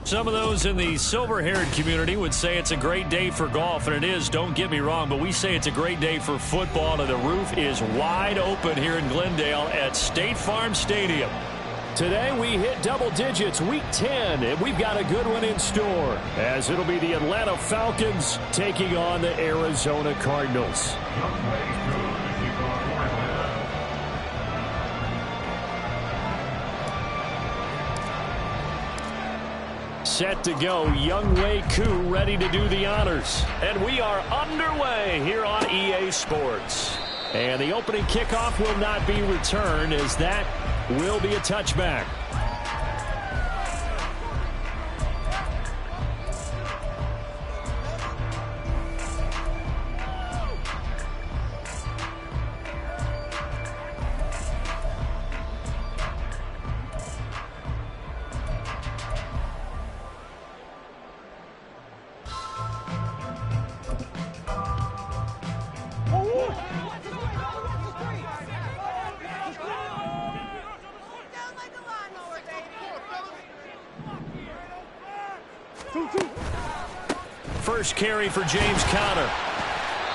Some of those in the silver-haired community would say it's a great day for golf, and it is, don't get me wrong, but we say it's a great day for football, and the roof is wide open here in Glendale at State Farm Stadium. Today we hit double digits, week 10, and we've got a good one in store, as it'll be the Atlanta Falcons taking on the Arizona Cardinals. Set to go, Younghoe Koo ready to do the honors. And we are underway here on EA Sports. And the opening kickoff will not be returned, as that will be a touchback. First carry for James Conner.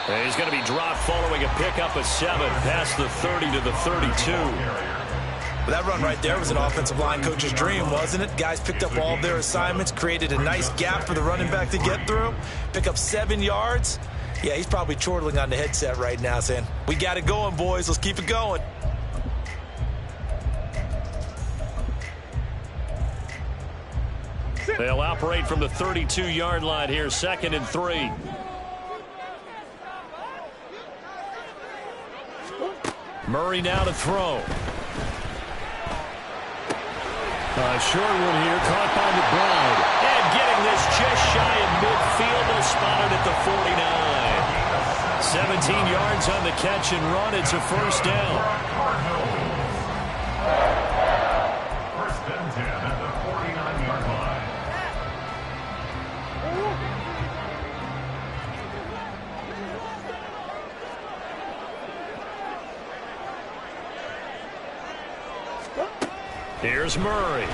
And he's going to be dropped following a pickup of 7 past the 30 to the 32. Well, that run right there was an offensive line coach's dream, wasn't it? Guys picked up all of their assignments, created a nice gap for the running back to get through, pick up 7 yards. Yeah, he's probably chortling on the headset right now saying, we got it going, boys. Let's keep it going. They'll operate from the 32-yard line here, 2nd and 3. Murray now to throw. Short one here, caught by McBride. And getting this just shy of midfield, they'll spot it at the 49. 17 yards on the catch and run. It's a first down. First and 10 at the 49-yard line. Here's Murray.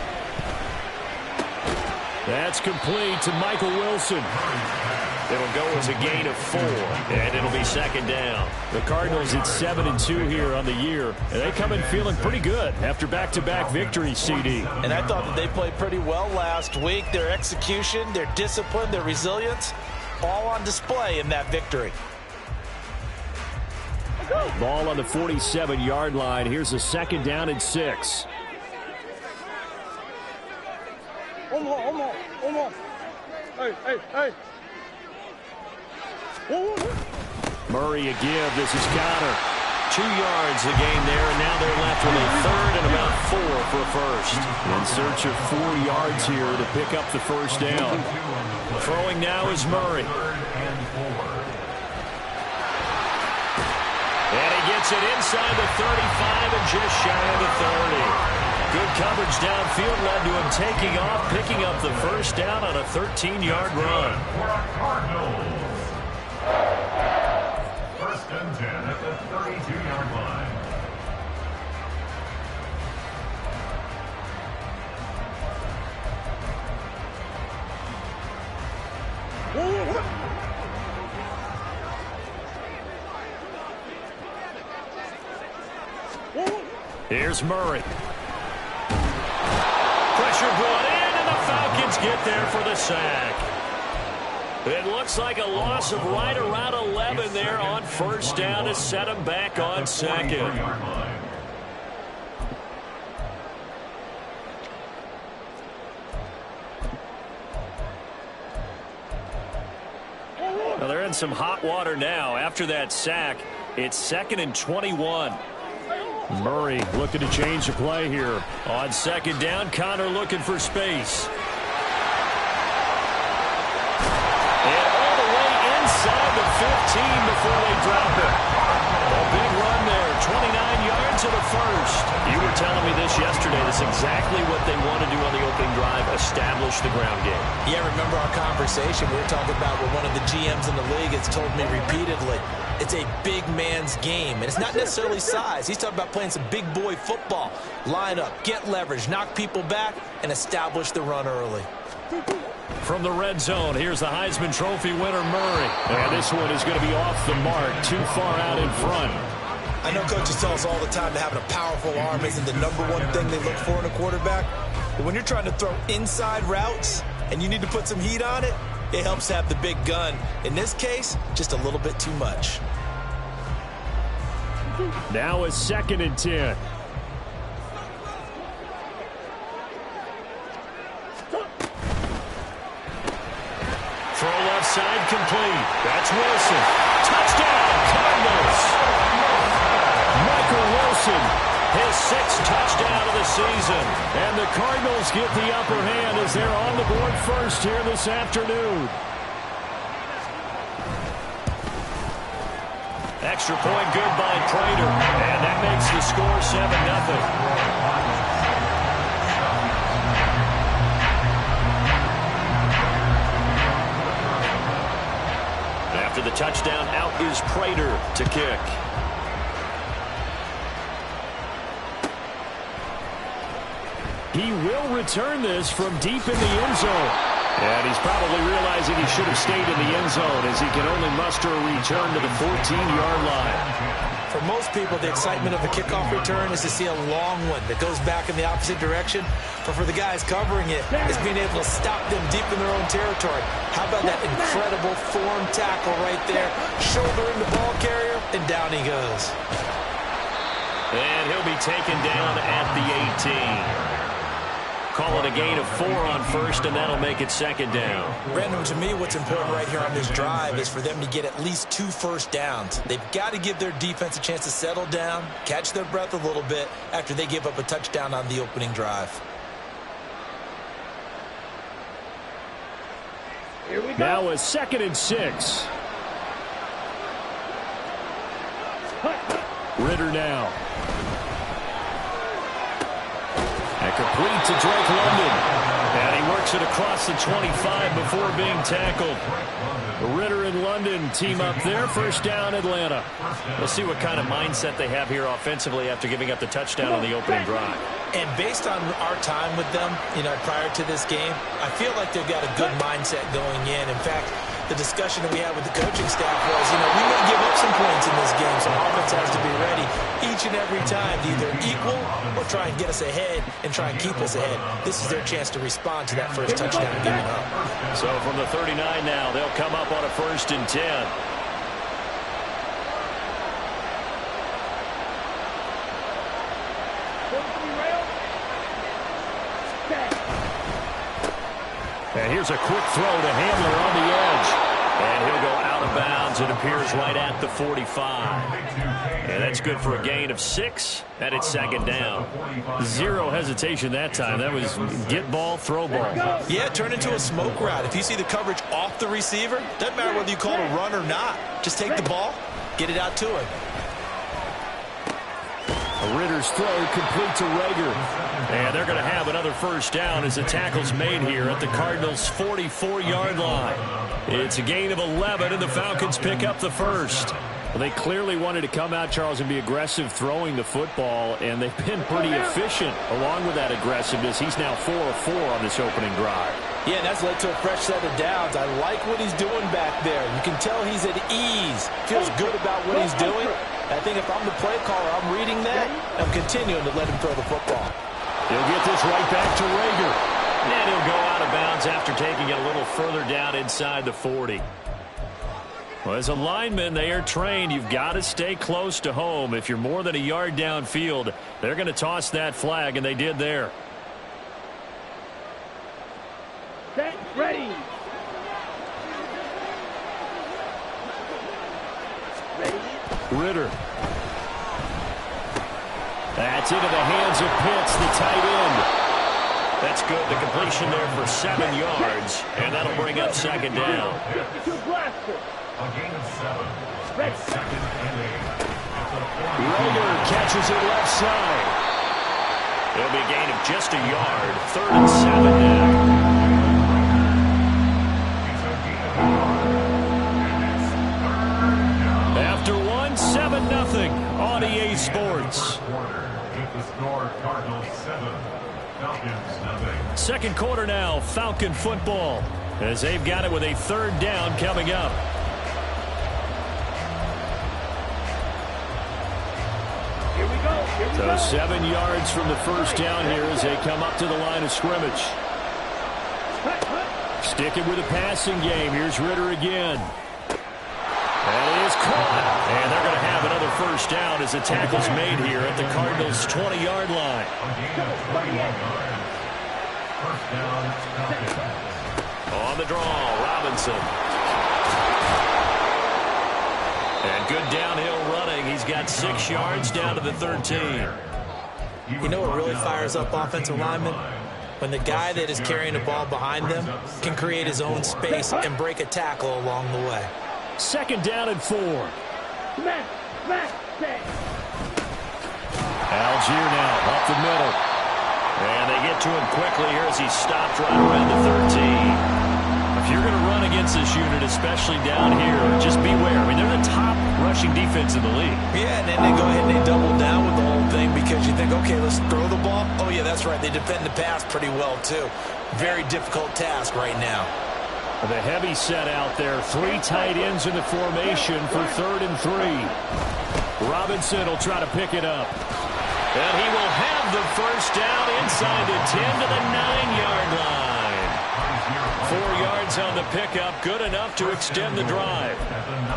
That's complete to Michael Wilson. It'll go as a gain of 4, and it'll be 2nd down. The Cardinals at 7-2 here on the year, and they come in feeling pretty good after back-to-back victories, CD. And I thought that they played pretty well last week. Their execution, their discipline, their resilience, all on display in that victory. Ball on the 47-yard line. Here's a 2nd down and 6. Murray a give. This is Conner. 2 yards the gain there, and now they're left with a 3rd and about 4 for a first. In search of 4 yards here to pick up the first down. Throwing now is Murray. And he gets it inside the 35 and just shy of the 30. Good coverage downfield led to him taking off, picking up the first down on a 13-yard run. First and 10 at the 32-yard line. Here's Murray. Pressure brought in, and the Falcons get there for the sack. It looks like a loss of right around 11 there on first down to set him back on 2nd. Well, they're in some hot water now. After that sack, it's 2nd and 21. Murray looking to change the play here. On 2nd down, Conner looking for space. And all the way inside the 15 before they drop it. A big run there, 29 yards to the first. You were telling me this yesterday. That's exactly what they want to do on the opening drive, establish the ground game. Yeah, remember our conversation. We were talking about what one of the GMs in the league has told me repeatedly. It's a big man's game, and it's not necessarily size. He's talking about playing some big boy football. Line up, get leverage, knock people back, and establish the run early. From the red zone, here's the Heisman Trophy winner, Murray. And this one is going to be off the mark, too far out in front. I know coaches tell us all the time that having a powerful arm isn't the #1 thing they look for in a quarterback. But when you're trying to throw inside routes and you need to put some heat on it, it helps to have the big gun. In this case, just a little bit too much. Now a 2nd and 10. Throw left side complete. That's Wilson. Touchdown, Cardinals. Michael Wilson, his 6th touchdown of the season. And the Cardinals get the upper hand as they're on the board first here this afternoon. Extra point good by Prater. And that makes the score 7-0. After the touchdown, out is Prater to kick. He will return this from deep in the end zone. And he's probably realizing he should have stayed in the end zone as he can only muster a return to the 14-yard line. For most people, the excitement of a kickoff return is to see a long one that goes back in the opposite direction. But for the guys covering it, it's being able to stop them deep in their own territory. How about that incredible form tackle right there? Shoulder in the ball carrier, and down he goes. And he'll be taken down at the 18. Call it a gain of 4 on first, and that'll make it 2nd down. Brandon, to me, what's important right here on this drive is for them to get at least 2 first downs. They've got to give their defense a chance to settle down, catch their breath a little bit after they give up a touchdown on the opening drive. Here we go. Now a 2nd and 6. Ritter now. And complete to Drake London. And he works it across the 25 before being tackled. Ritter and London team up there. First down, Atlanta. We'll see what kind of mindset they have here offensively after giving up the touchdown on the opening drive. And based on our time with them, prior to this game, I feel like they've got a good mindset going in. In fact, the discussion that we had with the coaching staff was, we may give up some points in this game, so offense has to be ready each and every time to either equal or try and get us ahead and try and keep us ahead. This is their chance to respond to that first touchdown given up. So from the 39 now, they'll come up on a 1st and 10. And here's a quick throw to Handler on the edge. And he'll go out of bounds. It appears right at the 45. And that's good for a gain of 6. And it's 2nd down. Zero hesitation that time. That was get ball, throw ball. Yeah, turn into a smoke route. If you see the coverage off the receiver, doesn't matter whether you call it a run or not. Just take the ball, get it out to him. Ritter's throw complete to Rager. And they're going to have another first down as the tackle's made here at the Cardinals' 44-yard line. It's a gain of 11, and the Falcons pick up the first. Well, they clearly wanted to come out, Charles, and be aggressive throwing the football, and they've been pretty efficient along with that aggressiveness. He's now 4 of 4 on this opening drive. Yeah, and that's led to a fresh set of downs. I like what he's doing back there. You can tell he's at ease. Feels good about what he's doing. I think if I'm the play caller, I'm reading that. I'm continuing to let him throw the football. He'll get this right back to Rager. And he'll go out of bounds after taking it a little further down inside the 40. Well, as a lineman, they are trained. You've got to stay close to home. If you're more than a yard downfield, they're going to toss that flag, and they did there. Set, ready. Ritter. That's into the hands of Pitts, the tight end. That's good. The completion there for 7 yards, and that'll bring up 2nd down. A gain of 7. 2nd and 8. Rager catches it left side. It'll be a gain of just a yard. 3rd and 7 now. After 1, 7-0 on EA Sports. Keep the score, Cardinals 7, Second quarter now, Falcon football, as they've got it with a third down coming up. Here we go. Here we So go. 7 yards from the first down here as they come up to the line of scrimmage. Sticking with the passing game. Here's Ritter again. That is caught. And they're going to have another first down as the tackle's made here at the Cardinals' 20-yard line. On the draw, Robinson. And good downhill running. He's got 6 yards down to the 13. You know what really fires up offensive linemen? When the guy that is carrying the ball behind them can create his own space and break a tackle along the way. Second down and 4. Smash, smash, smash. Algier now up the middle. And they get to him quickly here as he stopped right around the 13. If you're going to run against this unit, especially down here, just beware. I mean, they're the top rushing defense in the league. Yeah, and then they go ahead and they double down with the whole thing because you think, okay, let's throw the ball. Oh, yeah, that's right. They defend the pass pretty well, too. Very difficult task right now. The heavy set out there. 3 tight ends in the formation for 3rd and 3. Robinson will try to pick it up. And he will have the first down inside the 10 to the 9-yard line. 4 yards on the pickup, good enough to extend the drive.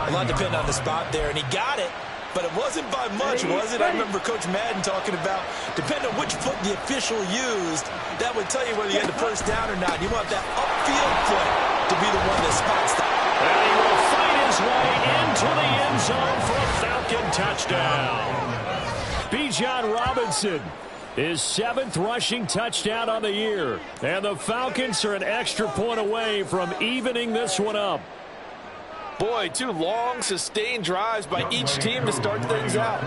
A lot depended on the spot there, and he got it, but it wasn't by much, was it? I remember Coach Madden talking about, depending on which foot the official used, that would tell you whether you had the first down or not. You want that upfield foot to be the one that spots that. And he will fight his way into the end zone for a Falcon touchdown. Bijan Robinson, his 7th rushing touchdown on the year. And the Falcons are an extra point away from evening this one up. Boy, 2 long, sustained drives by each team to start things out.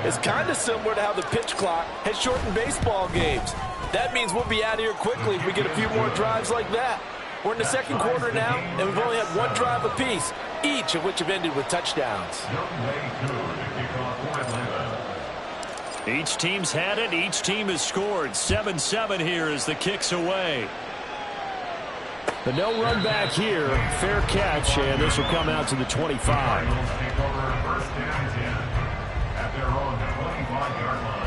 It's kind of similar to how the pitch clock has shortened baseball games. That means we'll be out of here quickly if we get a few more drives like that. We're in the second quarter now, and we've only had 1 drive apiece, each of which have ended with touchdowns. Each team's had it. Each team has scored. 7-7 here as the kick's away. The no run back here. Fair catch, and this will come out to the 25. First and 10 at their own 25-yard line.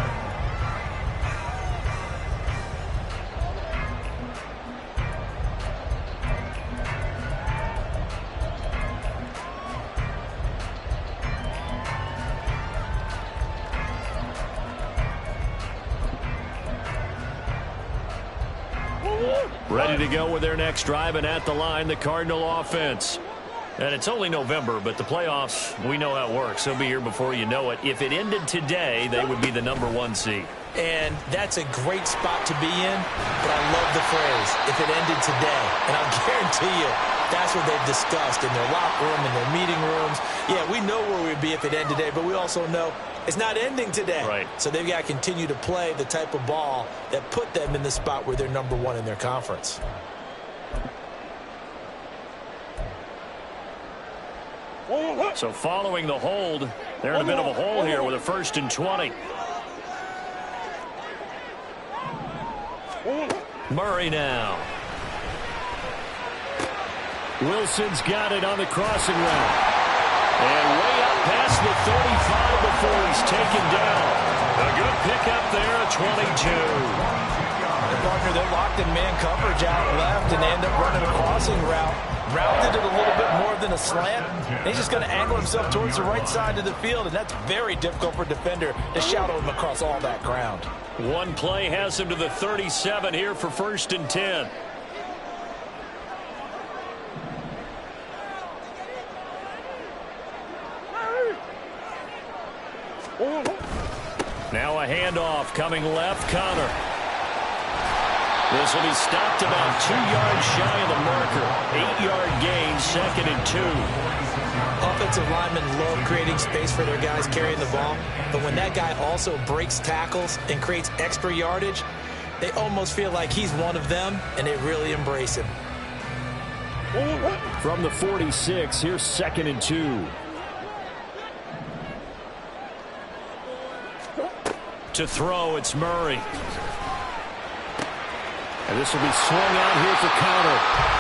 Ready to go with their next drive, and at the line, the Cardinal offense. And it's only November, but the playoffs, we know how it works. They'll be here before you know it. If it ended today, they would be the #1 seed. And that's a great spot to be in, but I love the phrase, if it ended today. And I'll guarantee you, that's what they've discussed in their locker room, in their meeting rooms. Yeah, we know where we'd be if it ended today, but we also know it's not ending today. Right. So they've got to continue to play the type of ball that put them in the spot where they're #1 in their conference. So following the hold, they're in a bit of a hole here with a 1st and 20. Murray now. Wilson's got it on the crossing route. And way up past the 35 before he's taken down. A good pickup there at 22. And partner, they're locked in man coverage out left, and they end up running a crossing route. Rounded it a little bit more than a slant. And he's just going to angle himself towards the right side of the field, and that's very difficult for a defender to shadow him across all that ground. One play has him to the 37 here for 1st and 10. Now a handoff coming left, Connor. This will be stopped about 2 yards shy of the marker. 8-yard gain, 2nd and 2. Offensive linemen love creating space for their guys carrying the ball, but when that guy also breaks tackles and creates extra yardage, they almost feel like he's one of them, and they really embrace him. From the 46, here's 2nd and 2. To throw, it's Murray. And this will be swung out here for counter.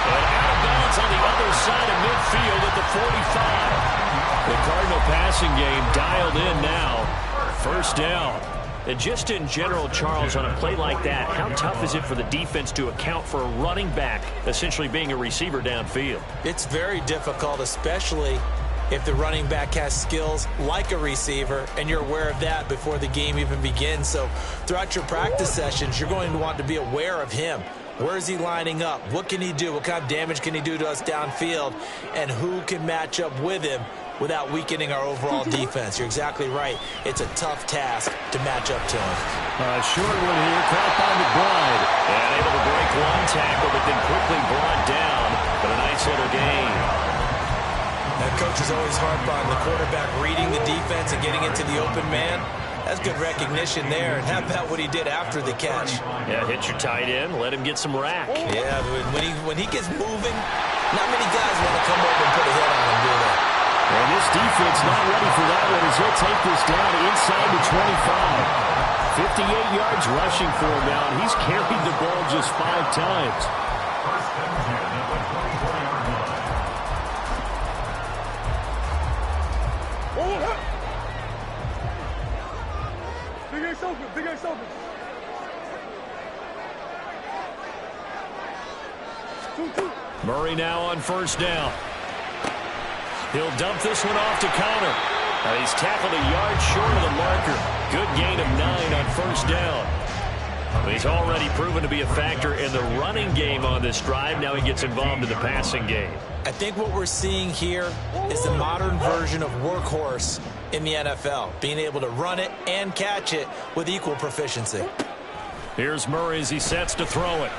And out of bounds on the other side of midfield at the 45. The Cardinal passing game dialed in now. First down. And just in general, Charles, on a play like that, how tough is it for the defense to account for a running back essentially being a receiver downfield? It's very difficult, especially if the running back has skills like a receiver, and you're aware of that before the game even begins. So throughout your practice sessions, you're going to want to be aware of him. Where is he lining up? What can he do? What kind of damage can he do to us downfield? And who can match up with him without weakening our overall defense? You're exactly right. It's a tough task to match up to him. Short one here, caught by McBride. And able to break one tackle, but then quickly brought down. But a nice little gain. That coach is always harp on the quarterback reading the defense and getting into the open man. That's good recognition there. And how about what he did after the catch? Yeah, hit your tight end, let him get some rack. Yeah, when he gets moving, not many guys want to come over and put a hit on him, do they? And this defense not ready for that one as he'll take this down inside the 25. 58 yards rushing for him now, and he's carried the ball just 5 times. Big X open. 2-2. Murray now on first down. He'll dump this one off to counter. He's tackled a yard short of the marker. Good gain of 9 on first down. He's already proven to be a factor in the running game on this drive. Now he gets involved in the passing game. I think what we're seeing here is the modern version of workhorse in the NFL, being able to run it and catch it with equal proficiency. Here's Murray as he sets to throw it.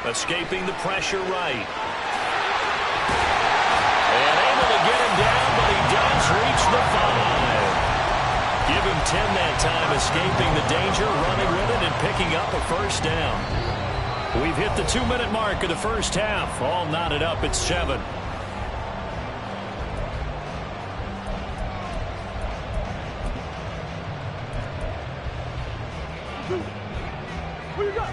Escaping the pressure right. And able to get him down, but he does reach the 5. Give him 10 that time, escaping the danger, running with it, and picking up a first down. We've hit the 2-minute mark of the first half. All knotted up at 7. What you got?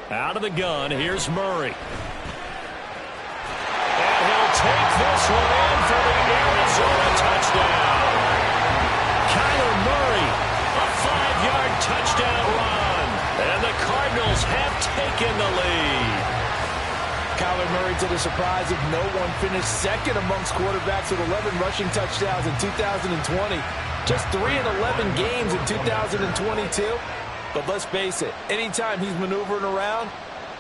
Out of the gun, here's Murray. And he'll take this one in for the Arizona touchdown. Kyler Murray, a 5-yard touchdown run. And the Cardinals have taken the lead. Kyler Murray, to the surprise of no one, finished second amongst quarterbacks with 11 rushing touchdowns in 2020. Just 3 in 11 games in 2022. But let's face it, anytime he's maneuvering around,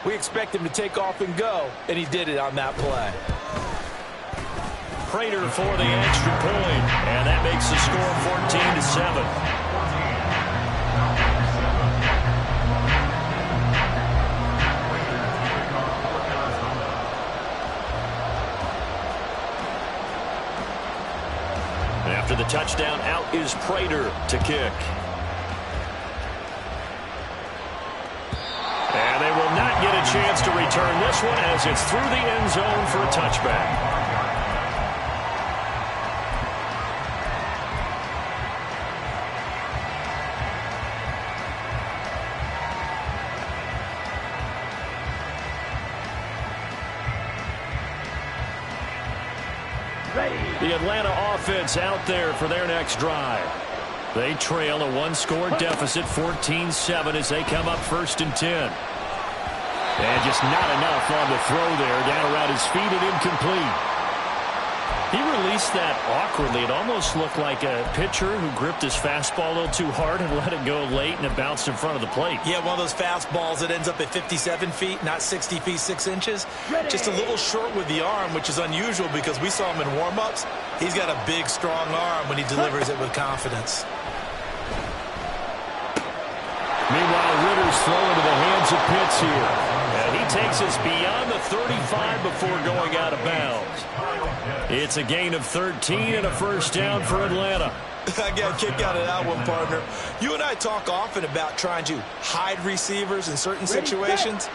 we expect him to take off and go, and he did it on that play. Prater for the extra point, and that makes the score 14-7. After the touchdown, out is Prater to kick. And they will not get a chance to return this one as it's through the end zone for a touchback. The Atlanta offense out there for their next drive. They trail a 1-score deficit, 14-7, as they come up 1st and 10. And just not enough on the throw there. Down around his feet and incomplete. He released that awkwardly. It almost looked like a pitcher who gripped his fastball a little too hard and let it go late, and it bounced in front of the plate. Yeah, one of those fastballs that ends up at 57 feet, not 60 feet, 6 inches. Just a little short with the arm, which is unusual because we saw him in warm-ups. He's got a big, strong arm when he delivers it with confidence. Meanwhile, Ritter's thrown into the hands of Pitts here. And he takes us beyond the 35 before going out of bounds. It's a gain of 13 and a first down for Atlanta. I got a kick out of that one, partner. You and I talk often about trying to hide receivers in certain situations,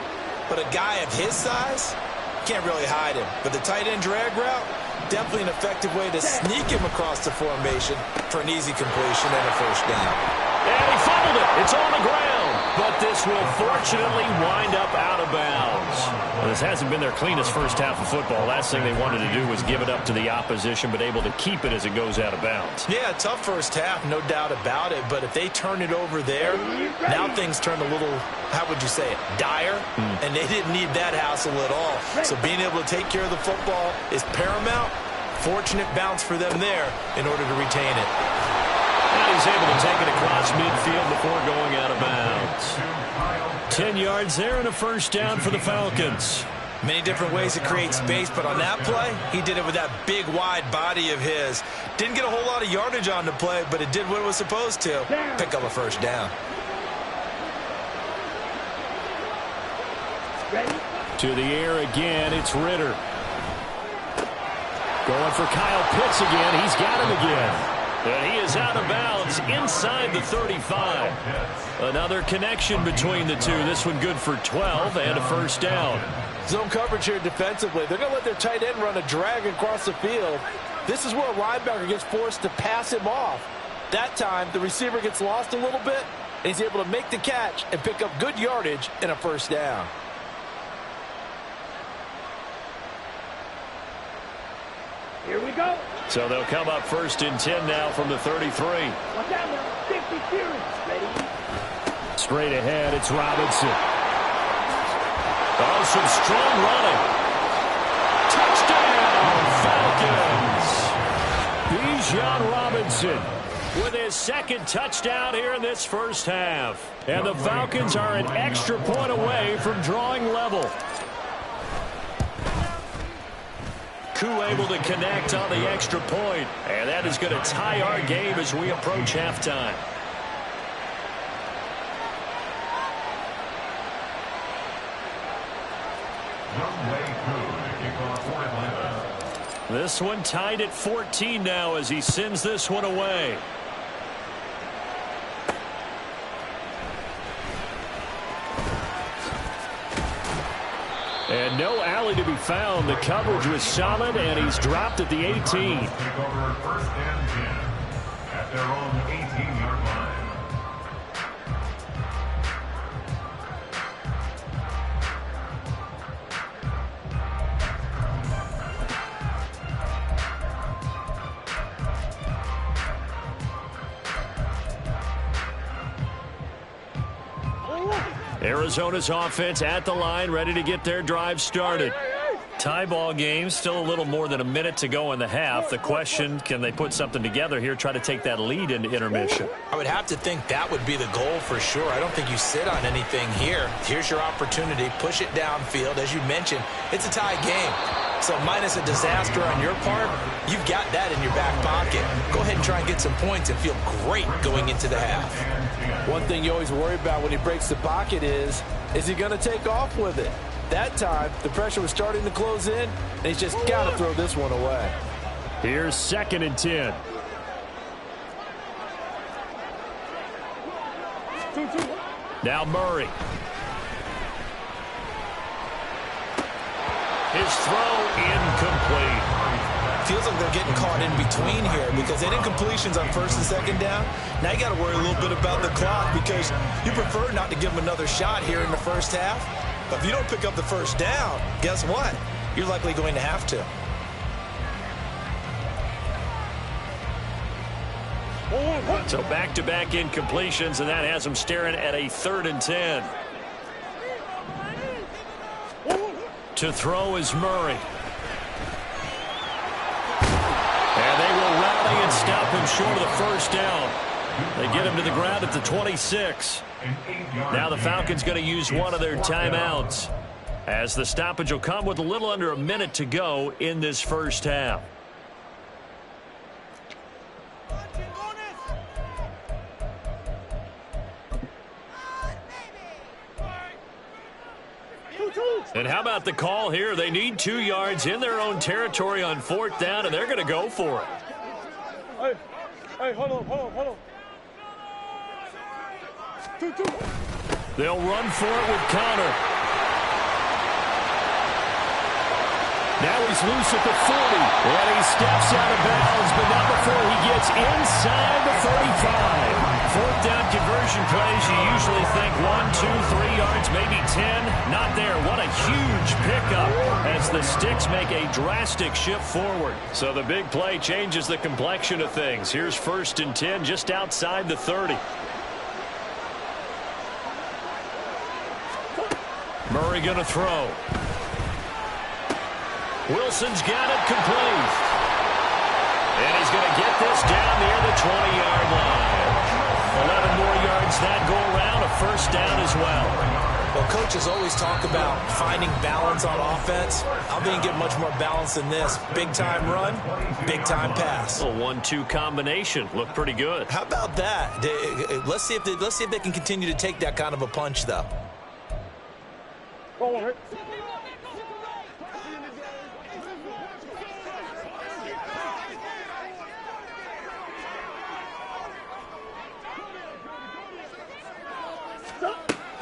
but a guy of his size can't really hide him. But the tight end drag route, definitely an effective way to sneak him across the formation for an easy completion and a first down. And he fumbled it. It's on the ground. But this will fortunately wind up out of bounds. Well, this hasn't been their cleanest first half of football. Last thing they wanted to do was give it up to the opposition, but able to keep it as it goes out of bounds. Yeah, tough first half, no doubt about it. But if they turn it over there, now things turn a little, how would you say it, dire? And they didn't need that hassle at all. So being able to take care of the football is paramount. Fortunate bounce for them there in order to retain it. And he's able to take it across midfield before going out of bounds. 10 yards there and a first down for the Falcons. Many different ways to create space, but on that play, he did it with that big, wide body of his. Didn't get a whole lot of yardage on the play, but it did what it was supposed to. Pick up a first down. To the air again, it's Ritter. Going for Kyle Pitts again. He's got him again. And he is out of bounds inside the 35. Another connection between the two. This one good for 12 and a first down. Zone coverage here defensively. They're going to let their tight end run a drag across the field. This is where a linebacker gets forced to pass him off. That time, the receiver gets lost a little bit, and he's able to make the catch and pick up good yardage and a first down. Here we go. So they'll come up first and 10 now from the 33. Watch out now. 50 series. Ready? Straight ahead, it's Robinson. Oh, some strong running. Touchdown, Falcons. Bijan Robinson with his second touchdown here in this first half. And the Falcons are an extra point away from drawing level. Koo able to connect on the extra point. And that is going to tie our game as we approach halftime. This one tied at 14 now as he sends this one away. And no alley to be found. The coverage was solid, and he's dropped at the 18. Take over first and 10 at their own 18-yard line. Arizona's offense at the line, ready to get their drive started. Tie ball game, still a little more than a minute to go in the half. The question, can they put something together here, try to take that lead into intermission? I would have to think that would be the goal for sure. I don't think you sit on anything here. Here's your opportunity. Push it downfield. As you mentioned, it's a tie game. So minus a disaster on your part, you've got that in your back pocket. Go ahead and try and get some points and feel great going into the half. One thing you always worry about when he breaks the pocket is he going to take off with it? That time, the pressure was starting to close in, and he's just got to throw this one away. Here's 2nd and 10. Now Murray. His throw incomplete. Feels like they're getting caught in between here because they did completions on 1st and 2nd down. Now you got to worry a little bit about the clock because you prefer not to give them another shot here in the first half. But if you don't pick up the first down, guess what? You're likely going to have to. So back-to-back incompletions, and that has them staring at a 3rd and 10. To throw is Murray. And they will rally and stop him short of the first down. They get him to the ground at the 26. Now the Falcons going to use one of their timeouts, as the stoppage will come with a little under a minute to go in this first half. And how about the call here? They need 2 yards in their own territory on 4th down, and they're going to go for it. Hey, hold on. They'll run for it with Connor. Now he's loose at the 40, and he steps out of bounds, but not before he gets inside the 35. Fourth down conversion plays, you usually think 1, 2, 3 yards, maybe 10. Not there. What a huge pickup as the Sticks make a drastic shift forward. So the big play changes the complexion of things. Here's 1st and 10 just outside the 30. Murray going to throw. Wilson's got it complete. And he's going to get this down near the 20-yard line. 11 more yards that go around, a 1st down as well. Well, coaches always talk about finding balance on offense. I don't think you get much more balance than this. Big-time run, big-time pass. A 1-2 combination. Looked pretty good. How about that? Let's see if they can continue to take that kind of a punch, though.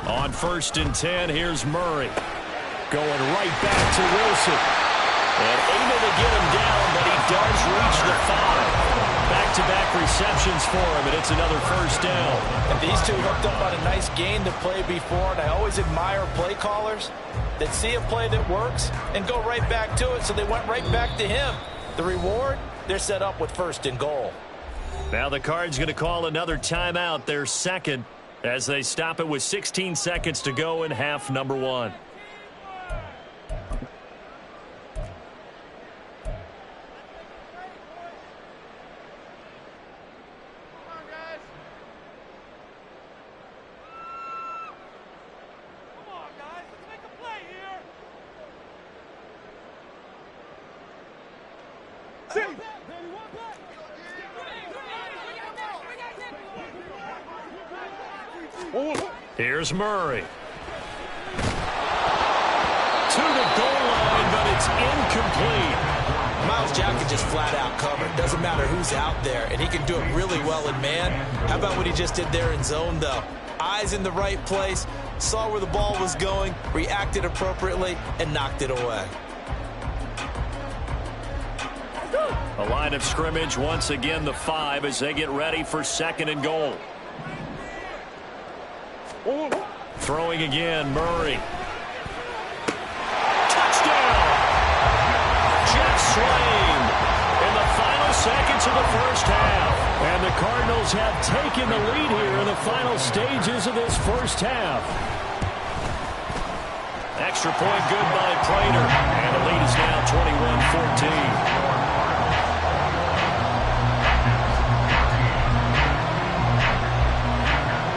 On 1st and 10, here's Murray. Going right back to Wilson. And able to get him down, but he does reach the 5. Back-to-back receptions for him, and it's another 1st down. And these two hooked up on a nice gain to play before, and I always admire play callers that see a play that works and go right back to it, so they went right back to him. The reward, they're set up with 1st and goal. Now the Cards going to call another timeout, their 2nd, as they stop it with 16 seconds to go in half number 1. Here's Murray. To the goal line, but it's incomplete. Myles Jack can just flat out cover. Doesn't matter who's out there, and he can do it really well in man. How about what he just did there in zone, though? Eyes in the right place, saw where the ball was going, reacted appropriately, and knocked it away. A line of scrimmage, once again the 5 as they get ready for 2nd and goal. Throwing again, Murray. Touchdown! Jeff Swain in the final seconds of the 1st half. And the Cardinals have taken the lead here in the final stages of this 1st half. Extra point good by Prater. And the lead is now 21-14.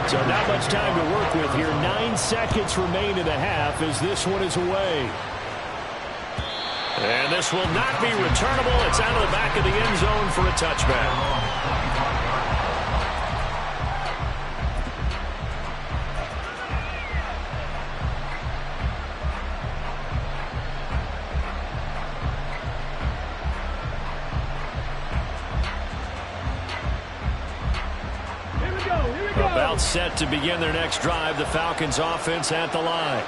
So not much time to work with here. 9 seconds remain in the half as this one is away. And this will not be returnable. It's out of the back of the end zone for a touchback. About set to begin their next drive, the Falcons offense at the line.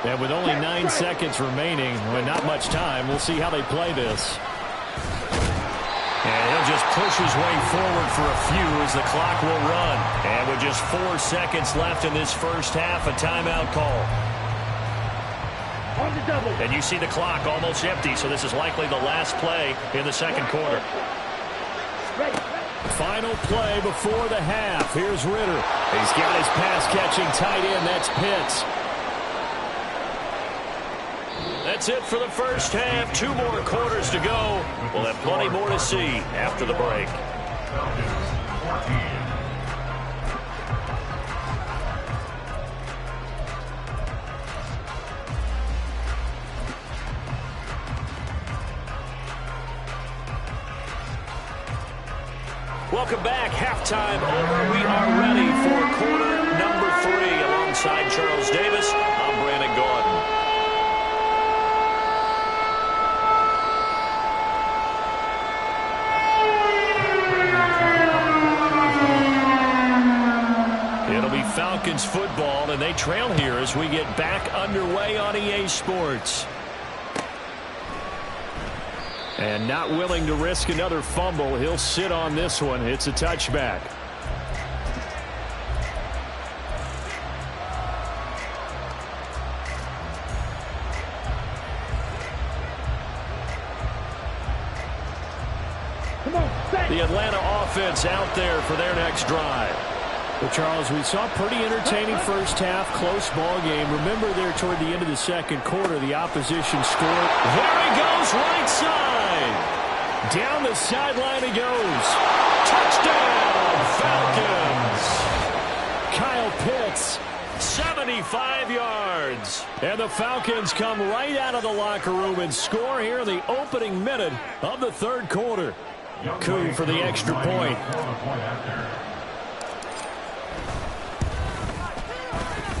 And with only 9 seconds remaining, with not much time, we'll see how they play this. And he'll just push his way forward for a few as the clock will run. And with just 4 seconds left in this 1st half, a timeout call. And you see the clock almost empty, so this is likely the last play in the 2nd quarter. Final play before the half. Here's Ritter. He's got his pass-catching tight end. That's Pitts. That's it for the 1st half. 2 more quarters to go. We'll have plenty more to see after the break. Welcome back. Halftime over. We are ready for quarter number 3. Alongside Charles Davis, I'm Brandon Gaudin. here as we get back underway on EA Sports. And not willing to risk another fumble. He'll sit on this one. It's a touchback. The Atlanta offense out there for their next drive. Well, Charles, we saw a pretty entertaining first half, close ball game. Remember there toward the end of the second quarter, the opposition scored. There he goes, right side. Down the sideline he goes. Touchdown, Falcons. Kyle Pitts, 75 yards. And the Falcons come right out of the locker room and score here in the opening minute of the third quarter. Koo for the extra point.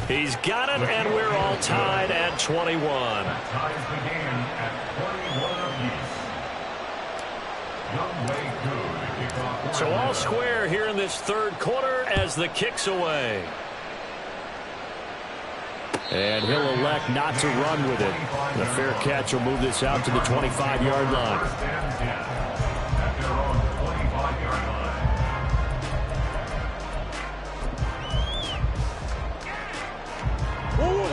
He's got it, and we're all tied at 21. Ties the game at 21 apiece. So all square here in this third quarter as the kick's away. And he'll elect not to run with it. The fair catch will move this out to the 25-yard line. First and 10 at their own 25-yard line.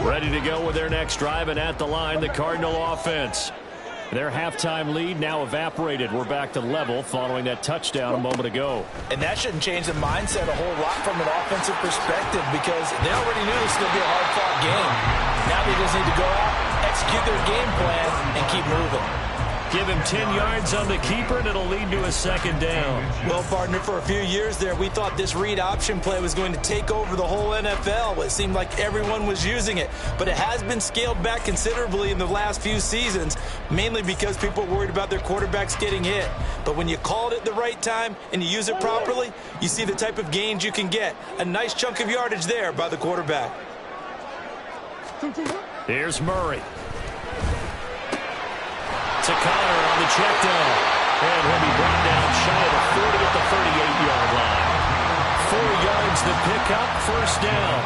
Ready to go with their next drive, and at the line, the Cardinal offense. Their halftime lead now evaporated. We're back to level following that touchdown a moment ago. And that shouldn't change the mindset a whole lot from an offensive perspective because they already knew this was going to be a hard-fought game. Now they just need to go out, execute their game plan, and keep moving. Give him 10 yards on the keeper, and it'll lead to a second down. Well, partner, for a few years there, we thought this read option play was going to take over the whole NFL. It seemed like everyone was using it. But it has been scaled back considerably in the last few seasons, mainly because people are worried about their quarterbacks getting hit. But when you call it at the right time and you use it properly, you see the type of gains you can get. A nice chunk of yardage there by the quarterback. Here's Murray. To Connor on the check down. And he'll be brought down shy of the 40 at the 38-yard line. 4 yards the pickup, first down.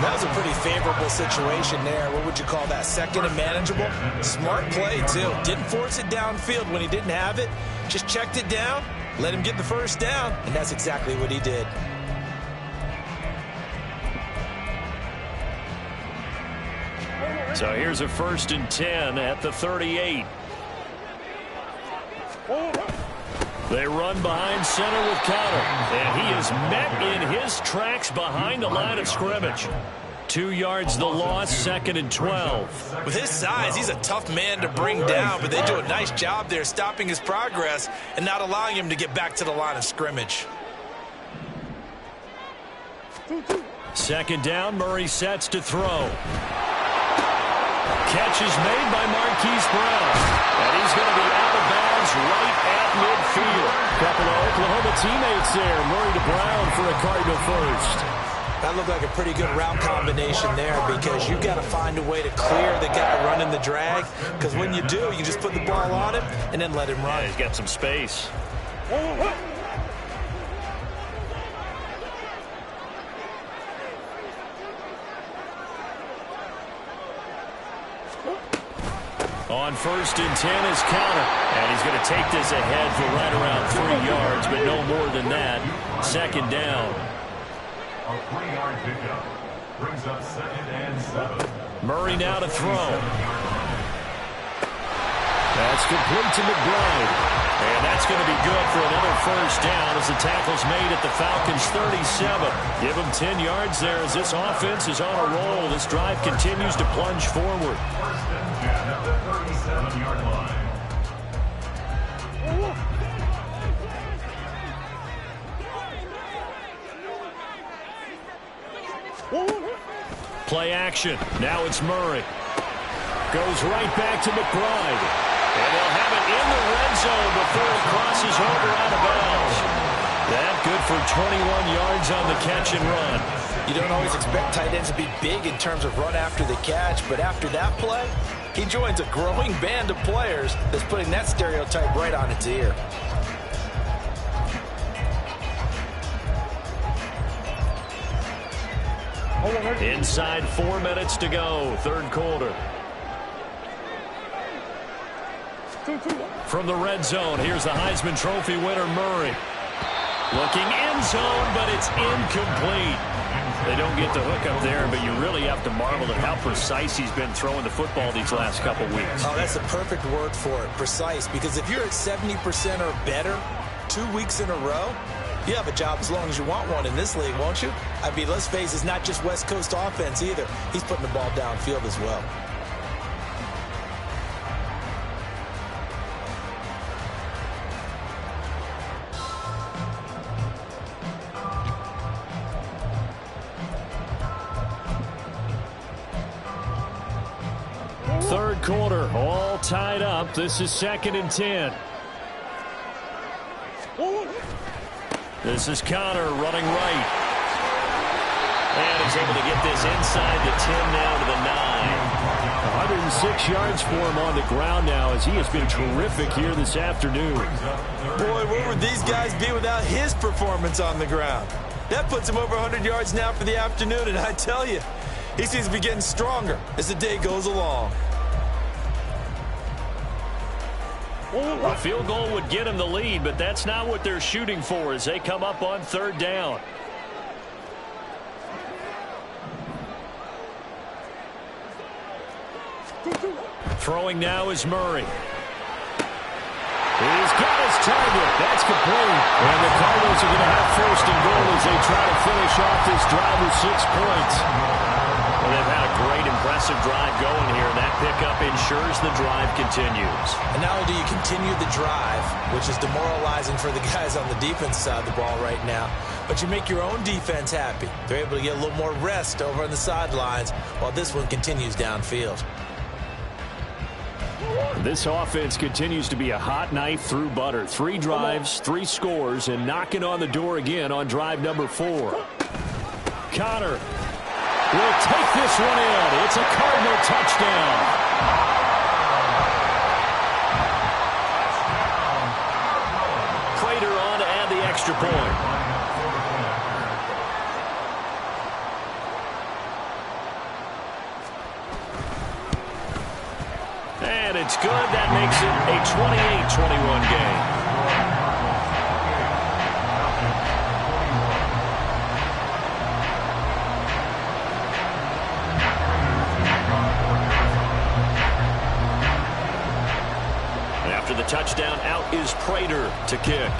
That was a pretty favorable situation there. What would you call that? Second and manageable? Smart play, too. Didn't force it downfield when he didn't have it. Just checked it down, let him get the first down, and that's exactly what he did. So here's a 1st and 10 at the 38. They run behind center with Connor, and he is met in his tracks behind the line of scrimmage. 2 yards the loss, 2nd and 12. With his size, he's a tough man to bring down, but they do a nice job there stopping his progress and not allowing him to get back to the line of scrimmage. 2nd down, Murray sets to throw. Catch is made by Marquise Brown, and he's going to be out of bounds right at midfield. Couple of Oklahoma teammates there. Murray to Brown for a Cardinal first. That looked like a pretty good route combination there because you've got to find a way to clear the guy running the drag, because when you do, you just put the ball on him and then let him run. Yeah, he's got some space. On 1st and 10 is Connor, and he's going to take this ahead for right around 3 yards, but no more than that. 2nd down. A 3-yard pickup brings up 2nd and 7. Murray now to throw. That's complete to McBride. And that's going to be good for another first down as the tackle's made at the Falcons' 37. Give them 10 yards there as this offense is on a roll. This drive continues to plunge forward. 1st and 10 at the 37-yard line. Play action. Now it's Murray. Goes right back to McBride. And they'll have it in the red zone before it crosses over out of bounds. That good for 21 yards on the catch and run. You don't always expect tight ends to be big in terms of run after the catch, but after that play, he joins a growing band of players that's putting that stereotype right on its ear. Inside 4 minutes to go, third quarter. From the red zone, here's the Heisman Trophy winner, Murray. Looking end zone, but it's incomplete. They don't get the hook up there, but you really have to marvel at how precise he's been throwing the football these last couple weeks. Oh, that's the perfect word for it, precise. Because if you're at 70% or better 2 weeks in a row, you have a job as long as you want one in this league, won't you? I mean, let's face it, it's not just West Coast offense either. He's putting the ball downfield as well. Third quarter, all tied up. This is 2nd and 10. This is Connor running right. And he's able to get this inside the 10 now to the 9. 106 yards for him on the ground now as he has been terrific here this afternoon. Boy, where would these guys be without his performance on the ground? That puts him over 100 yards now for the afternoon, and I tell you, he seems to be getting stronger as the day goes along. A field goal would get him the lead, but that's not what they're shooting for as they come up on 3rd down. Throwing now is Murray. He's got his target. That's complete. And the Cardinals are going to have 1st and goal as they try to finish off this drive with 6 points. Well, they've had a great, impressive drive going here, and that pickup ensures the drive continues. And not only do you continue the drive, which is demoralizing for the guys on the defense side of the ball right now, but you make your own defense happy. They're able to get a little more rest over on the sidelines while this one continues downfield. This offense continues to be a hot knife through butter. 3 drives, 3 scores, and knocking on the door again on drive number 4. Connor will take this one in. It's a Cardinal touchdown. Prater on to add the extra point. And it's good. That makes it a 28-21 game. After the touchdown, out is Prater to kick.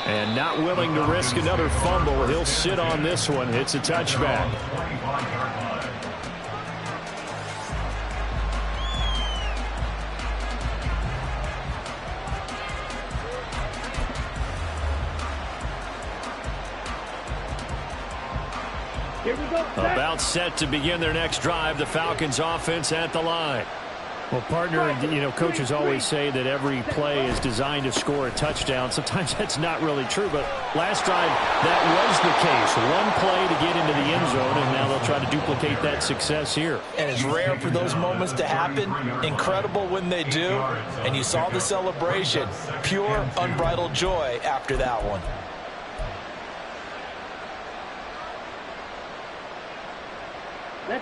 And not willing to risk another fumble. He'll sit on this one. It's a touchback. Here we go. About set to begin their next drive. The Falcons offense at the line. Well, partner, you know, coaches always say that every play is designed to score a touchdown. Sometimes that's not really true, but last drive, that was the case. One play to get into the end zone, and now they'll try to duplicate that success here. And it's rare for those moments to happen. Incredible when they do. And you saw the celebration. Pure, unbridled joy after that one.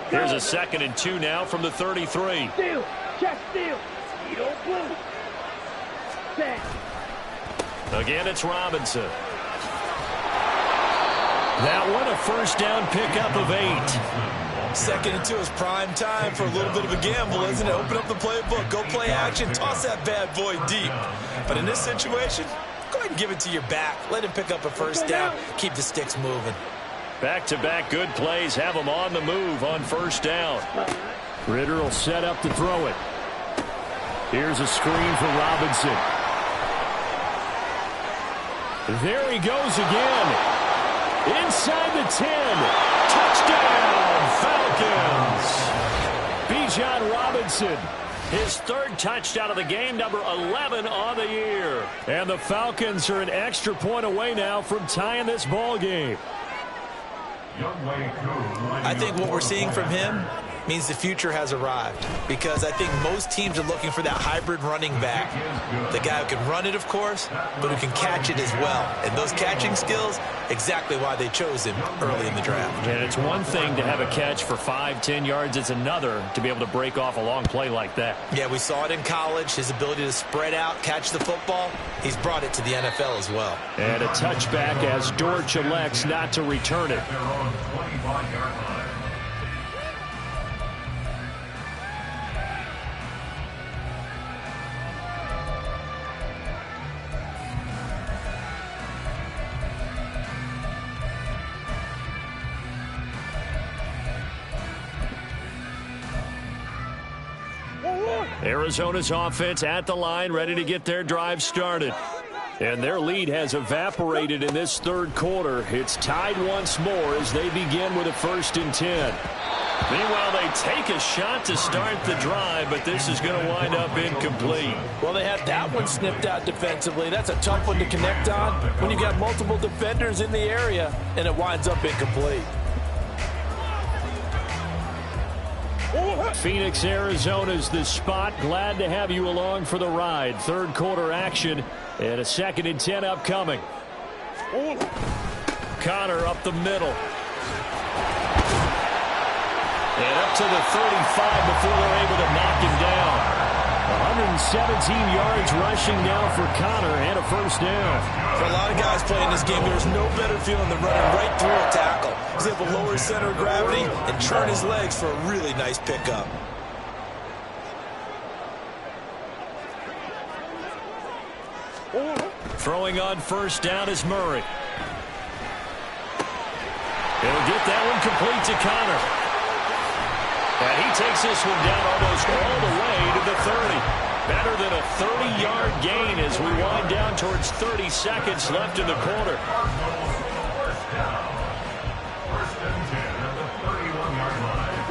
Here's a 2nd and 2 now from the 33. Steal. Check steal. You don't blue. Set. Again, it's Robinson. That one, a 1st down pickup of 8. 2nd and 2 is prime time for a little bit of a gamble, isn't it? Open up the playbook, go play action, toss that bad boy deep. But in this situation, go ahead and give it to your back. Let him pick up a 1st down, keep the sticks moving. Back-to-back good plays have them on the move on 1st down. Ritter will set up to throw it. Here's a screen for Robinson. There he goes again. Inside the 10. Touchdown, Falcons. Bijan Robinson. His 3rd touchdown of the game, number 11 on the year. And the Falcons are an extra point away now from tying this ball game. I think what we're seeing from him means the future has arrived, because I think most teams are looking for that hybrid running back. The guy who can run it, of course, but who can catch it as well. And those catching skills, exactly why they chose him early in the draft. And it's one thing to have a catch for 5-10 yards. It's another to be able to break off a long play like that. Yeah, we saw it in college, his ability to spread out, catch the football. He's brought it to the NFL as well. And a touchback as Dortch elects not to return it. Their own 25-yard line. Arizona's offense at the line, ready to get their drive started. And their lead has evaporated in this third quarter. It's tied once more as they begin with a 1st and 10. Meanwhile, they take a shot to start the drive, but this is going to wind up incomplete. Well, they had that one snipped out defensively. That's a tough one to connect on when you've got multiple defenders in the area, and it winds up incomplete. Phoenix, Arizona's the spot. Glad to have you along for the ride. Third quarter action and a 2nd and 10 upcoming. Connor up the middle. And up to the 35 before they're able to knock him down. 117 yards rushing now for Connor and a 1st down. For a lot of guys playing this game, there's no better feeling than running right through a tackle. He's able to lower his center of gravity and turn his legs for a really nice pickup. Throwing on 1st down is Murray. He'll get that one complete to Connor. And he takes this one down almost all the way to the 30. Better than a 30-yard gain as we wind down towards 30 seconds left in the quarter.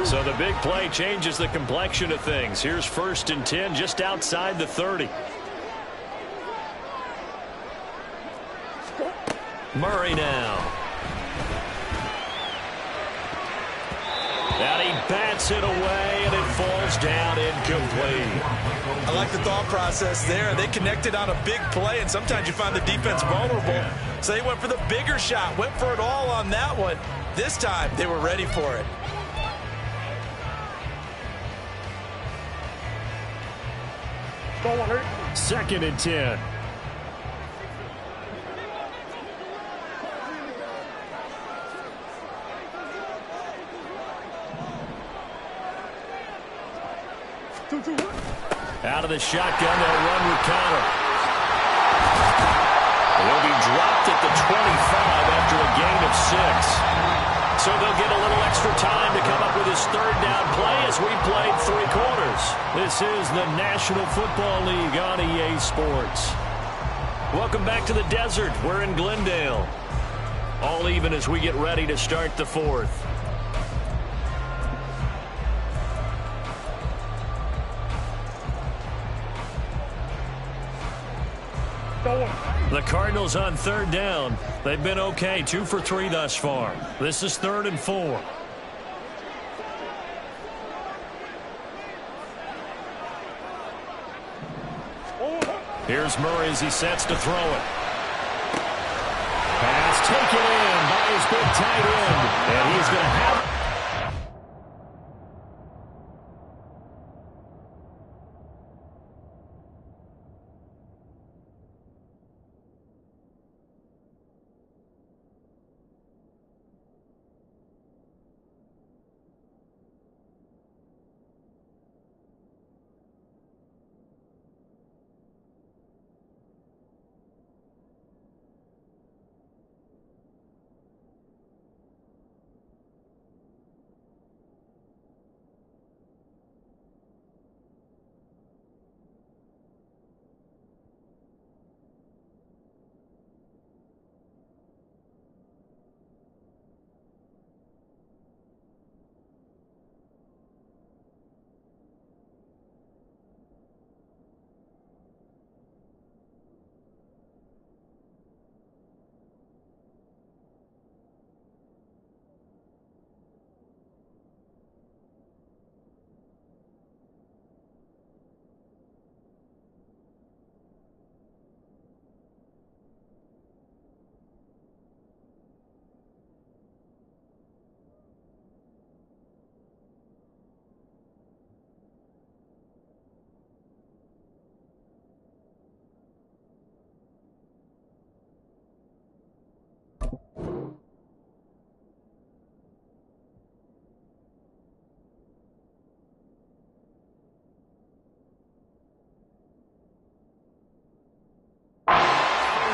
So the big play changes the complexion of things. Here's 1st and 10 just outside the 30. Murray now. And he bats it away, and it falls down incomplete. I like the thought process there. They connected on a big play, and sometimes you find the defense vulnerable. So they went for the bigger shot, went for it all on that one. This time, they were ready for it. Second and 10. Out of the shotgun, they'll run with Connor. He'll be dropped at the 25 after a gain of 6. So they'll get a little extra time to come up with his 3rd down play as we played 3 quarters. This is the National Football League on EA Sports. Welcome back to the desert. We're in Glendale. All even as we get ready to start the 4th. The Cardinals on 3rd down. They've been okay, 2 for 3 thus far. This is 3rd and 4. Here's Murray as he sets to throw it. Pass taken in by his big tight end. And he's going to have it.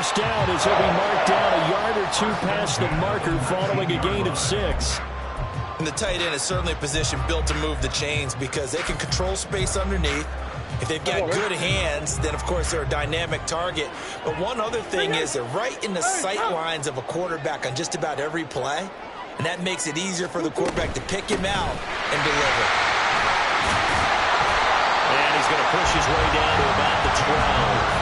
first down as he'll be marked down a yard or two past the marker following a gain of 6. And the tight end is certainly a position built to move the chains because they can control space underneath. If they've got good hands, then, of course, they're a dynamic target. But one other thing is they're right in the sight lines of a quarterback on just about every play, and that makes it easier for the quarterback to pick him out and deliver. And he's going to push his way down to about the 12.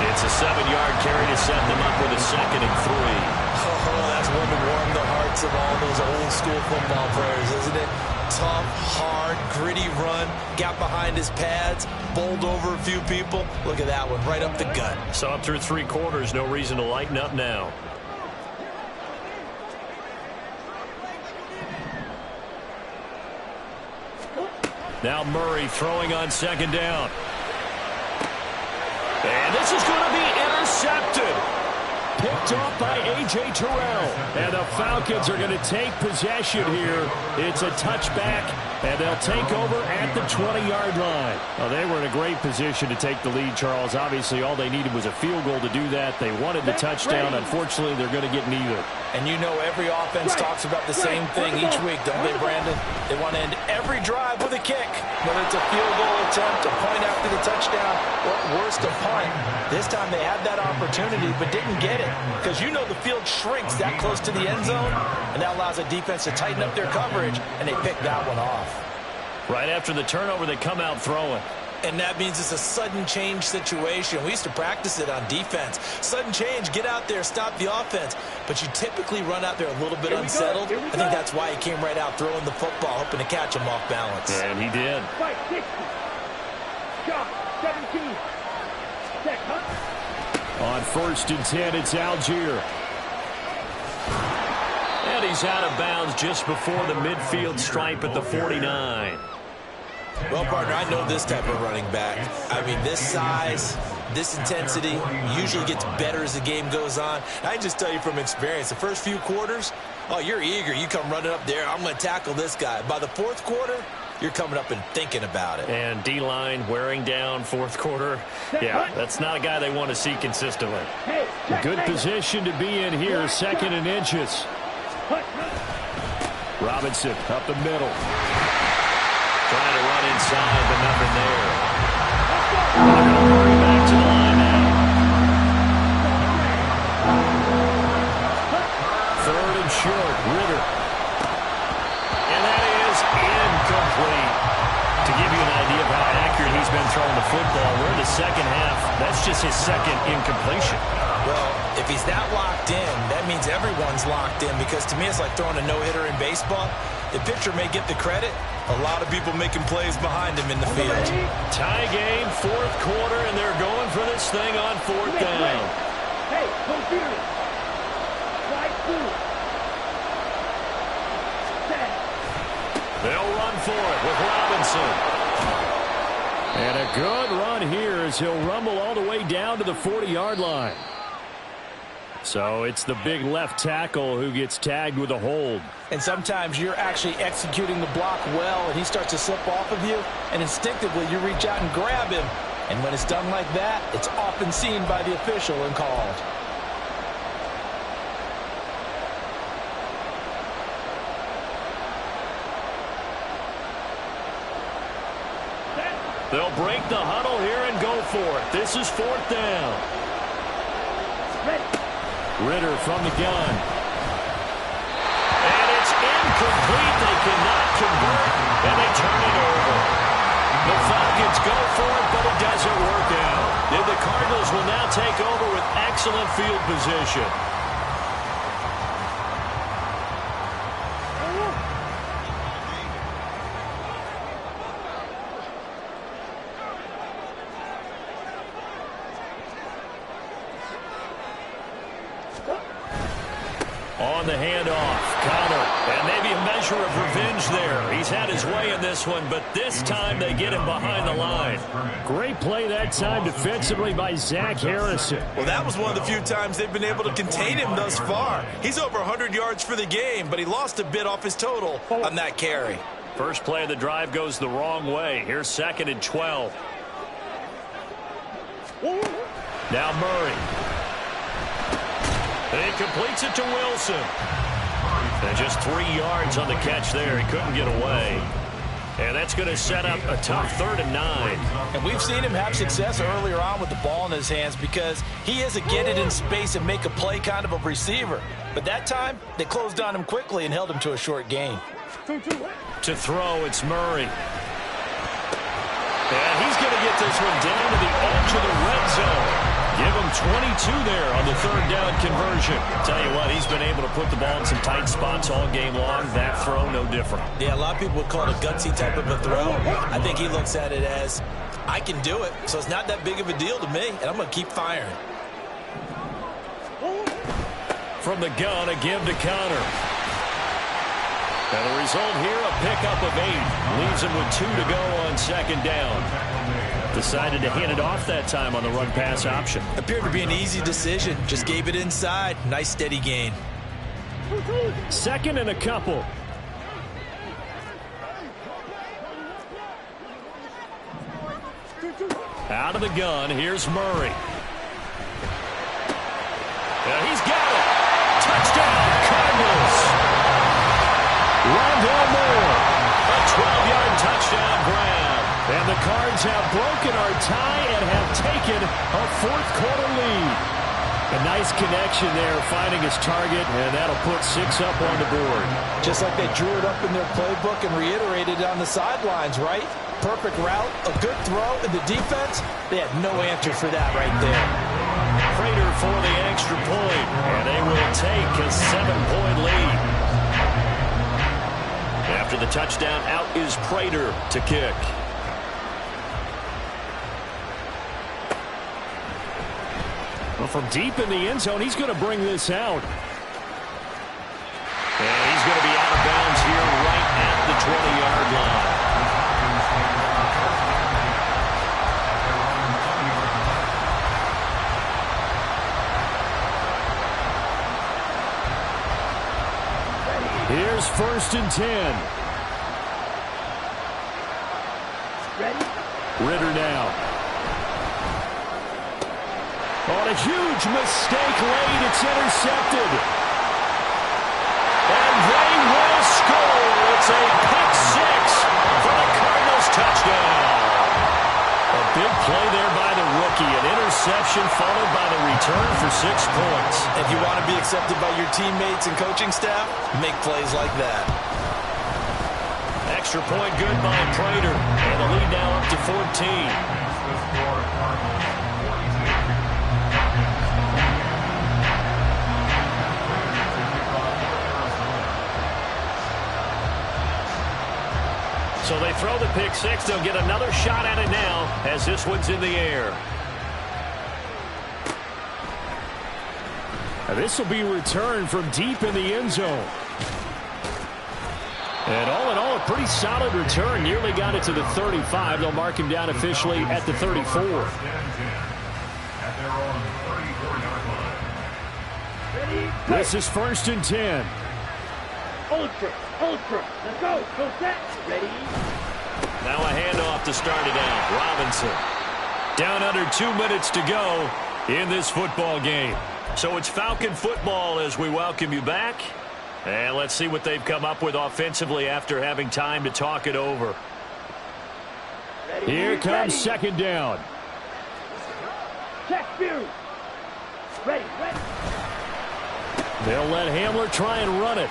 It's a 7-yard carry to set them up with a 2nd and 3. Oh, that's one to warm the hearts of all those old-school football players, isn't it? Tough, hard, gritty run, got behind his pads, bowled over a few people. Look at that one, right up the gut. So up through 3 quarters, no reason to lighten up now. Now Murray throwing on 2nd down. And this is going to be intercepted. Picked off by A.J. Terrell. And the Falcons are going to take possession here. It's a touchback, and they'll take over at the 20-yard line. Well, they were in a great position to take the lead, Charles. Obviously, all they needed was a field goal to do that. They wanted the touchdown. Unfortunately, they're going to get neither. And you know every offense talks about the same thing each week, don't they, Brandon? They want to end every drive with a kick, whether it's a field goal attempt, a point after the touchdown, or worst, a punt. This time they had that opportunity but didn't get it because you know the field shrinks that close to the end zone, and that allows the defense to tighten up their coverage, and they picked that one off. Right after the turnover, they come out throwing. And that means it's a sudden change situation. We used to practice it on defense. Sudden change, get out there, stop the offense. But you typically run out there a little bit unsettled. I think that's why he came right out throwing the football, hoping to catch him off balance. And he did. Fight 60. Shot 17. Set, huh? On 1st and 10, it's Algier. And he's out of bounds just before the midfield stripe at the 49. Well, partner, I know this type of running back. I mean, this size, this intensity usually gets better as the game goes on. I can just tell you from experience, the first few quarters, oh, you're eager. You come running up there, I'm going to tackle this guy. By the 4th quarter, you're coming up and thinking about it. And D-line wearing down 4th quarter. Yeah, that's not a guy they want to see consistently. Good position to be in here, 2nd and inches. Robinson up the middle. Trying to run inside, but nothing there. Murray back to the line now. 3rd and short, Ritter. And that is incomplete. To give you an idea of how accurate he's been throwing the football, we're in the 2nd half. That's just his 2nd incompletion. Well, if he's that locked in, that means everyone's locked in because to me it's like throwing a no-hitter in baseball. The pitcher may get the credit. A lot of people making plays behind him in the field. Tie game, 4th quarter, and they're going for this thing on 4th down. Hey, computer. Right through. Set. They'll run for it with Robinson. And a good run here as he'll rumble all the way down to the 40-yard line. So it's the big left tackle who gets tagged with a hold. And sometimes you're actually executing the block well, and he starts to slip off of you, and instinctively you reach out and grab him. And when it's done like that, it's often seen by the official and called. They'll break the huddle here and go for it. This is 4th down. Ritter from the gun. And it's incomplete. They cannot convert, and they turn it over. The Falcons go for it, but it doesn't work out. And the Cardinals will now take over with excellent field position. On the handoff, Connor, and maybe a measure of revenge there. He's had his way in this one, but this time they get him behind the line. Great play that time defensively by Zach Harrison. Well, that was one of the few times they've been able to contain him thus far. He's over 100 yards for the game, but he lost a bit off his total on that carry. First play of the drive goes the wrong way. Here's 2nd and 12. Now Murray. He completes it to Wilson. And just 3 yards on the catch there. He couldn't get away. And that's going to set up a tough 3rd and 9. And we've seen him have success earlier on with the ball in his hands because he is a get it in space and make a play kind of a receiver. But that time, they closed on him quickly and held him to a short gain. To throw, it's Murray. And he's going to get this one down to the edge of the red zone. Give him 22 there on the 3rd down conversion. Tell you what, he's been able to put the ball in some tight spots all game long. That throw, no different. Yeah, a lot of people would call it a gutsy type of a throw. I think he looks at it as, I can do it, so it's not that big of a deal to me, and I'm going to keep firing. From the gun, a give to Connor. And the result here, a pickup of 8. Leaves him with 2 to go on 2nd down. Decided to hand it off that time on the run-pass option. Appeared to be an easy decision. Just gave it inside. Nice steady gain. 2nd and a couple. Out of the gun, here's Murray. And he's got it. Touchdown, Cardinals. Rondale Moore. A 12-yard touchdown grab. And the Cards have broken our tie and have taken a 4th quarter lead. A nice connection there, finding his target, and that'll put 6 up on the board. Just like they drew it up in their playbook and reiterated it on the sidelines, right? Perfect route, a good throw, and the defense, they had no answer for that right there. Prater for the extra point, and they will take a 7-point lead. After the touchdown, out is Prater to kick. Well, from deep in the end zone, he's going to bring this out. And he's going to be out of bounds here right at the 20-yard line. Here's 1st and 10. Ready? Ritter now. On a huge mistake late, it's intercepted. And they will score. It's a pick 6 for the Cardinals touchdown. A big play there by the rookie. An interception followed by the return for 6 points. If you want to be accepted by your teammates and coaching staff, make plays like that. Extra point good by Prater. And the lead now up to 14. So they throw the pick 6. They'll get another shot at it now as this one's in the air. Now this will be returned from deep in the end zone. And all in all, a pretty solid return. Nearly got it to the 35. They'll mark him down officially at the 34. This is 1st and 10. Ultra. Let's go. Go set. Ready? Now a handoff to start it out. Robinson. Down under 2 minutes to go in this football game. So it's Falcon football as we welcome you back. And let's see what they've come up with offensively after having time to talk it over. Ready? Here comes Ready. 2nd down. Check view. Ready. They'll let Hamler try and run it.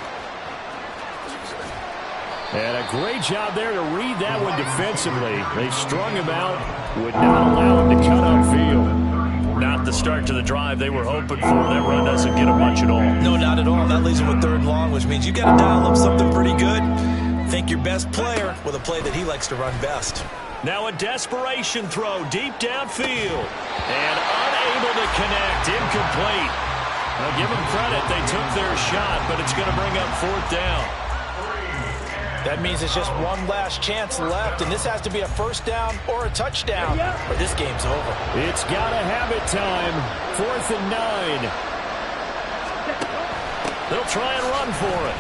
And a great job there to read that one defensively. They strung him out, would not allow him to cut upfield. Not the start to the drive they were hoping for. That run doesn't get him much at all. No, not at all. That leaves him with 3rd and long, which means you got to dial up something pretty good. Think your best player with a play that he likes to run best. Now a desperation throw deep downfield. And unable to connect. Incomplete. Now give them credit. They took their shot, but it's going to bring up 4th down. That means it's just one last chance left, and this has to be a 1st down or a touchdown, or this game's over. It's got to have it time. 4th and 9. They'll try and run for it.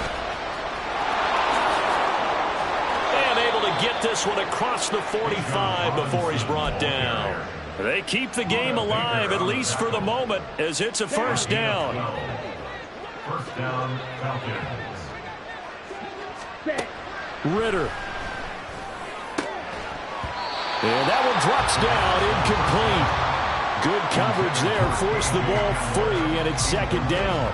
And able to get this one across the 45 before he's brought down. They keep the game alive, at least for the moment, as it's a 1st down. First down, Falcons. Set. Ritter. And that one drops down, incomplete. Good coverage there, forced the ball free, and it's second down.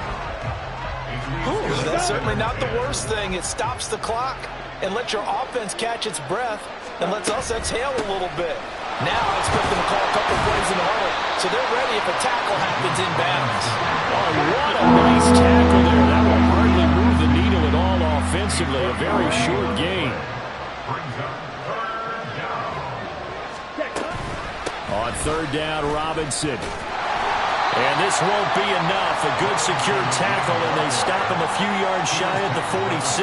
Ooh, that's certainly not the worst thing. It stops the clock and lets your offense catch its breath and lets us exhale a little bit. Now I expect them to call a couple plays in a hurry, so they're ready if a tackle happens in bounds. Oh, what a nice tackle there. That will hardly move the needle at all offensively. A very short game. Brings up third down. On third down, Robinson. And this won't be enough. A good secure tackle, and they stop him a few yards shy at the 46.